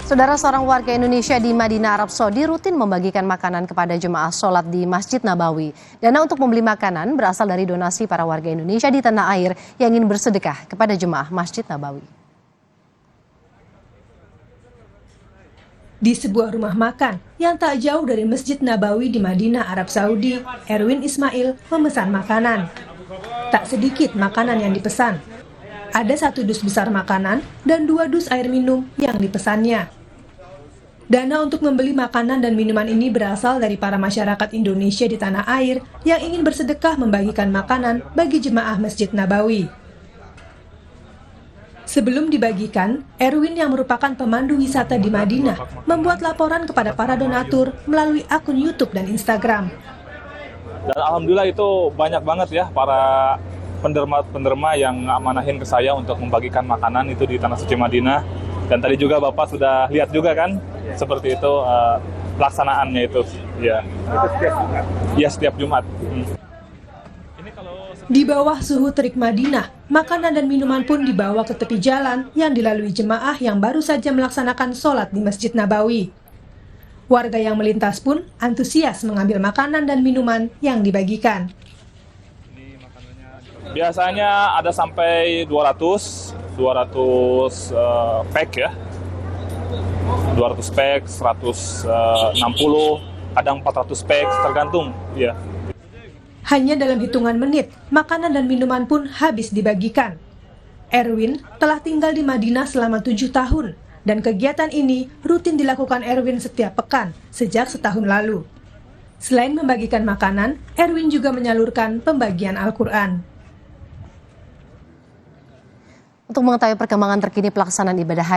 Saudara, seorang warga Indonesia di Madinah, Arab Saudi rutin membagikan makanan kepada jemaah sholat di Masjid Nabawi. Dana untuk membeli makanan berasal dari donasi para warga Indonesia di tanah air yang ingin bersedekah kepada jemaah Masjid Nabawi. Di sebuah rumah makan yang tak jauh dari Masjid Nabawi di Madinah, Arab Saudi, Erwin Ismail memesan makanan. Tak sedikit makanan yang dipesan. Ada 1 dus besar makanan dan 2 dus air minum yang dipesannya. Dana untuk membeli makanan dan minuman ini berasal dari para masyarakat Indonesia di tanah air yang ingin bersedekah membagikan makanan bagi jemaah Masjid Nabawi. Sebelum dibagikan, Erwin yang merupakan pemandu wisata di Madinah membuat laporan kepada para donatur melalui akun YouTube dan Instagram. Dan alhamdulillah itu banyak banget ya para penderma yang amanahin ke saya untuk membagikan makanan itu di Tanah Suci Madinah. Dan tadi juga Bapak sudah lihat juga kan, seperti itu pelaksanaannya itu. Ya, setiap Jumat. Di bawah suhu terik Madinah, makanan dan minuman pun dibawa ke tepi jalan yang dilalui jemaah yang baru saja melaksanakan sholat di Masjid Nabawi. Warga yang melintas pun antusias mengambil makanan dan minuman yang dibagikan. Biasanya ada sampai 200 pack ya. 200 pack, 160, kadang 400 pack, tergantung ya. Hanya dalam hitungan menit, makanan dan minuman pun habis dibagikan. Erwin telah tinggal di Madinah selama 7 tahun, dan kegiatan ini rutin dilakukan Erwin setiap pekan sejak setahun lalu. Selain membagikan makanan, Erwin juga menyalurkan pembagian Al-Quran. Untuk mengetahui perkembangan terkini pelaksanaan ibadah haji